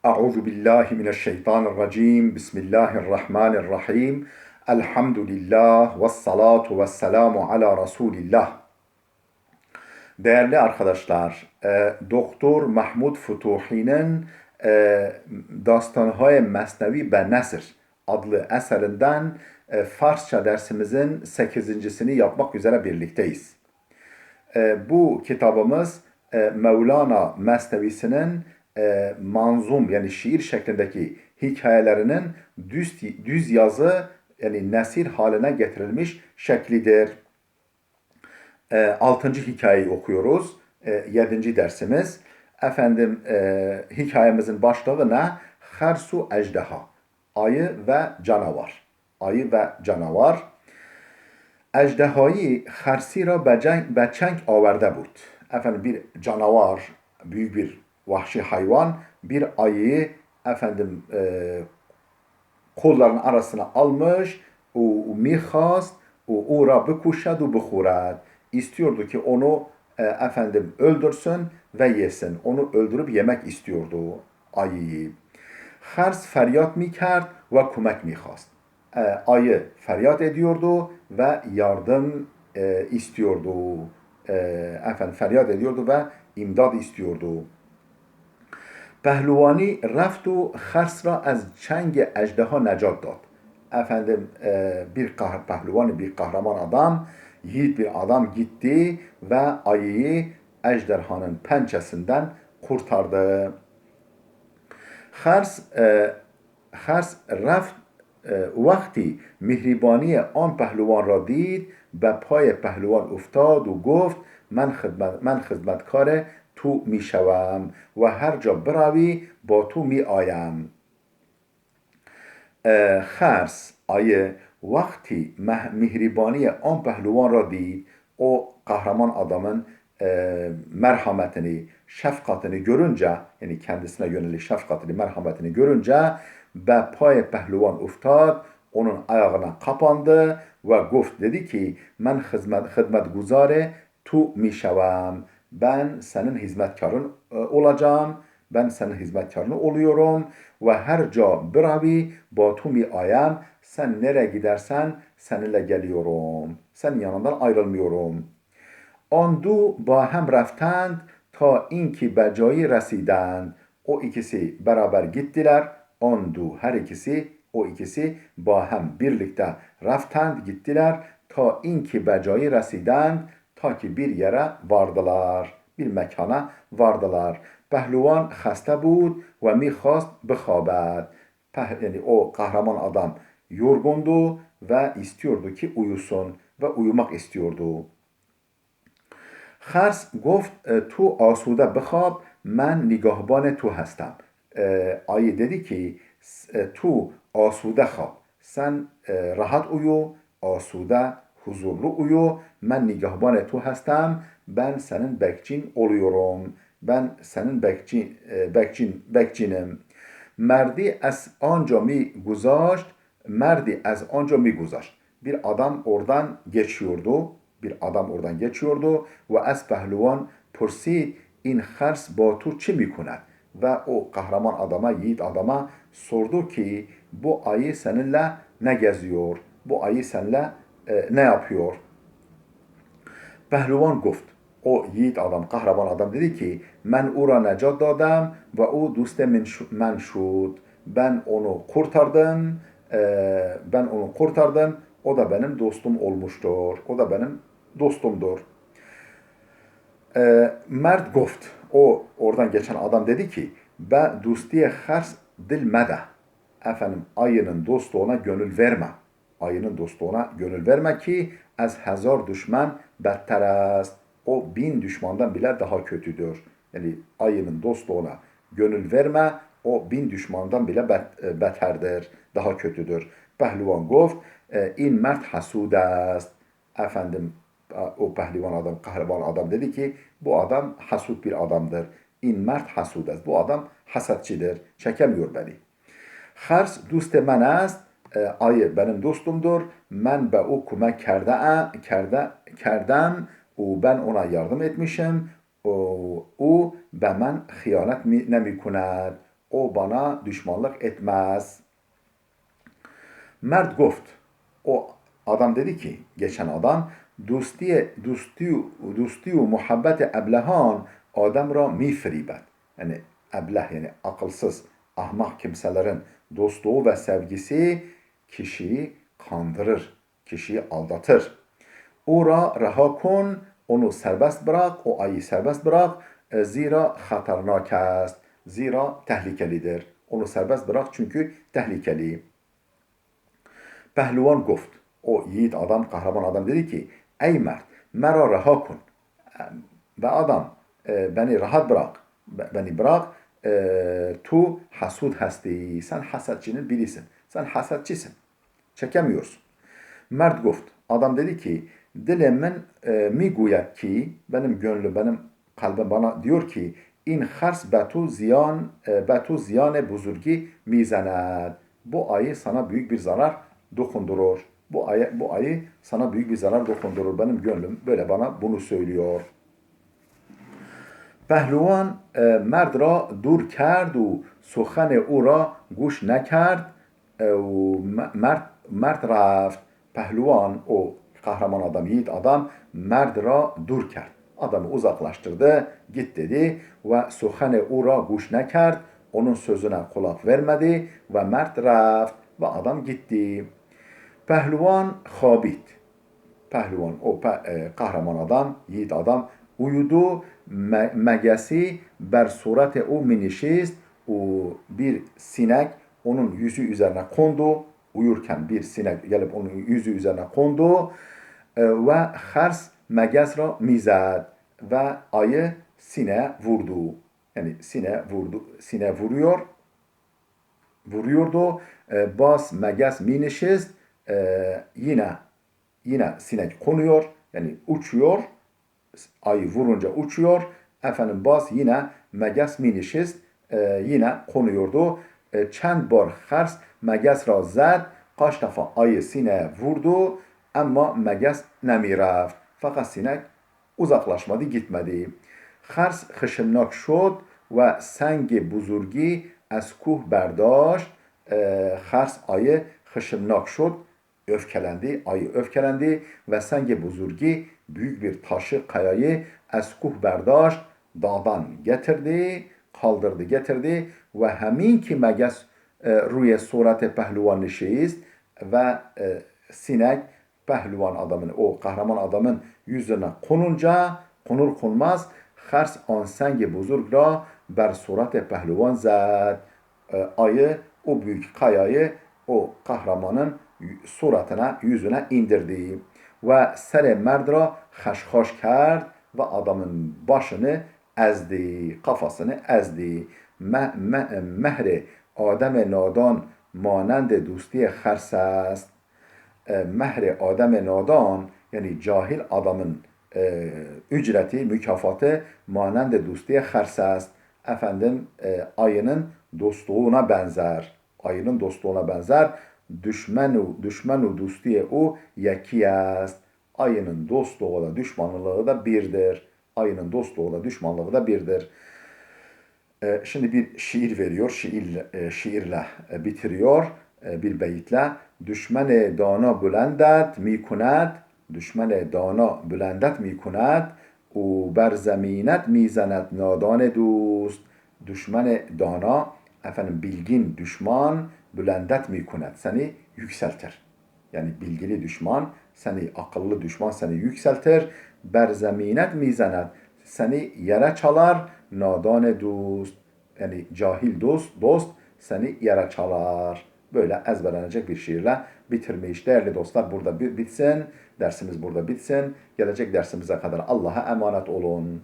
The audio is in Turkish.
Euzu billahi mineşşeytanirracim. Bismillahirrahmanirrahim. Elhamdülillah ve salatu ve selamu ala Resulillah. Değerli arkadaşlar, Doktor Mahmud Futuhi'nin Dastanı-ı Mesnevi ve Nesr adlı eserinden Farsça dersimizin 8.sini yapmak üzere birlikteyiz. Bu kitabımız Mevlana Mesnevisinin manzum yani şiir şeklindeki hikayelerinin düz yazı yani nesir haline getirilmiş şeklidir. 6. hikayeyi okuyoruz. 7. dersimiz. Efendim hikayemizin başlığı ne? Hersu ejdeha. Ayı ve canavar. Ayı ve canavar. Ejdehayı hersi ra be çenk averde bud. Efendim bir canavar, büyük bir vahşi hayvan bir ayıyı efendim kollarının arasına almış o mihast o ra bikuşad u bixurad. İstiyordu ki onu efendim öldürsün ve yesin. Onu öldürüp yemek istiyordu ayıyı. Hers feryat mikerd ve kumek mihast. Ayı feryat ediyordu ve yardım istiyordu. Efendim feryat ediyordu ve imdad istiyordu. Pehluvani reft u hers ra az çeng ejdeha necat dad. Efendim bir pehluvan, bir kahraman adam, yiğit bir adam gitti ve ayıyı ejderhanın pençesinden kurtardı. Hers reft وقتی مهربانی آن پهلوان را دید به پای پهلوان افتاد و گفت من خدمتکار تو می شوم و هر جا بروی با تو می آیم. خرس ayı vakti mihribani an pehluvan ra did, o kahraman adamın merhametini, şefkatini görünce, yani kendisine yönelik şefkatini, merhametini görünce be pay pehluvan uftad, onun ayağına kapandı ve guft dedi ki men hizmetguzare tu mişevam, ben senin hizmetkarın olacağım, ben senin hizmetkarın oluyorum ve her ca biravi ba tu mi ayam, sen nereye gidersen seninle geliyorum, senin yanından ayrılmıyorum. Andu ba hem reftend ta inki be cayı residend. O ikisi beraber gittiler. Andu her ikisi, o ikisi ba hem birlikte reftend gittiler. Ta inki be cayı residend, ta ki bir yere vardılar. Bir mekana vardılar. Pehluvan hasta bud ve mikhast bikhabed. Yani o kahraman adam yorgundu ve istiyordu ki uyusun ve uyumak istiyordu. خرس گفت تو آسوده بخواب من نگاهبان تو هستم. ayı dedi ki tu asude خواب, sen rahat uyu, asude huzurlu uyu, ben nigahban tu هستم, ben senin bekçin oluyorum, ben senin bekçinim. Merdi az anca mi گذاشت, merdi az anca mi گذاشت. Bir adam oradan geçiyordu. Bir adam oradan geçiyordu ve az pehluvan pursid in hers ba tu çi mikund? Ve o kahraman adama, yiğit adama sordu ki bu ayı seninle ne geziyor? Bu ayı seninle ne yapıyor? Pehluvan guft. O yiğit adam, kahraman adam dedi ki men ura necat dadam ve o doste men şud. Ben onu kurtardım. Ben onu kurtardım. O da benim dostum olmuştur. O da benim dostumdur. Mert guft. O oradan geçen adam dedi ki be dostiye hers dilmede. Efendim ayının dostluğuna gönül verme. Ayının dostluğuna gönül verme ki az hazar düşman better است. O 1000 düşmandan bile daha kötüdür. Yani ayının dostluğuna gönül verme, o 1000 düşmandan bile beterdir, daha kötüdür. Pehlivan guft in mert hasud است. Efendim o pehlivan adam, kahraman adam dedi ki bu adam hasut bir adamdır. İn mert hasud است. Bu adam hasatçıdır, çekemiyor beni. Hers dost men است. Ayı benim dostumdur. Men be o kumek kerdem. O ben ona yardım etmişim. O be men hıyanet nemi kuند. O bana düşmanlık etmez. Mert گفت. O adam dedi ki, geçen adam, دوستی و محبت ابلهان آدم را میفریبد. Yani eblah yani akılsız, ahmak kimselerin dostluğu ve sevgisi kişiyi kandırır, kişiyi aldatır. Ora raha kun, onu serbest bırak, o ayı serbest bırak. Zira hatarnak است. Zira tehlikelidir. Onu serbest bırak çünkü tehlikeli. Pehlivan گفت. O yiğit adam, kahraman adam dedi ki, ey Mert, mera raha kun. Ve adam, beni rahat bırak, beni bırak. Tu hasud hasti. Sen hasetçinin birisin. Sen hasetçisin. Çekemiyorsun. Mert گفت. Adam dedi ki, dilimin میگوید ki, benim gönlüm, benim kalbim bana diyor ki, این خرس به تو زیان بزرگی میزند. Bu ayı sana büyük bir zarar dokundurur. Bu ayı sana büyük bir zarar dokundurur. Benim gönlüm böyle bana bunu söylüyor. پهلوان مرد را دور کرد و سخن او را گوش نکرد و مرد رفت. Pehlivan, o kahraman adam, yiğit adam Mert را دور کرد. Adamı uzaklaştırdı, git dedi ve suhane ura guş nekerd, onun sözüne kulak vermedi ve Mert raft ve adam gitti. Pehlivan habit. Pehlivan, o kahraman adam, yiğit adam uyudu. Megesi ber surate o minişist, o bir sinek onun yüzü üzerine kondu. Uyurken bir sinek gelip onun yüzü üzerine kondu ve hers meges ra mizad ve ayı sineğe vurdu. Yani sine vuruyordu. Bas meges minişist, yine sinek konuyor. Yani uçuyor. Ayı vurunca uçuyor. Efendim bas yine meges minişist, yine konuyordu. Çend bar hers meges ra zed. Kaç defa ayı sineğe vurdu ama meges nemireft. Fakat sinek uzaklaşmadı, gitmedi. Hers خشمناک شد و سنگ بزرگی از کوه برداشت. Hers ayı خشمناک شد, öfkelendi, ayı öfkelendi ve senge buzurgi, büyük bir taşı, kayayı eskuh berdaş, dağdan getirdi, kaldırdı, getirdi ve hemin ki meges ruye surate pehlivan nişist ve sinek pehlivan adamın, o kahraman adamın yüzüne konur konmaz hers an senge buzurg ra ber surate pehlivan zed. Ayı, o büyük kayayı o kahramanın suratına, yüzüne indirdi. Ve sere merd ra haşhaş kerd ve adamın başını ezdi, kafasını ezdi. Mehri adem nadan manend dosti hers است. Mehri adem nadan yani cahil adamın ücreti, mükafatı manend dosti hers است. Efendim ayının dostluğuna benzer. Ayının dostluğuna benzer. Düşmenu dostiye o yeki است. Ayının dostluğu da düşmanlığı da birdir. Ayının dostluğu da düşmanlığı da birdir. Şimdi bir şiir veriyor. Şiirle bitiriyor. Bir beyitle. Düşmene dana bulendet mikunet. Düşmene dana bulendet mikunet. O ber zeminet mizenet nadan dost. Düşmene dana, efendim bilgin düşman, bülendet mikunet, seni yükseltir. Yani bilgili düşman, seni akıllı düşman seni yükseltir. Ber zeminet mizenet, seni yere çalar. Nadan dost, yani cahil dost seni yere çalar. Böyle ezberlenecek bir şiirle bitirmiş. Değerli dostlar, burada bitsin. Dersimiz burada bitsin. Gelecek dersimize kadar Allah'a emanet olun.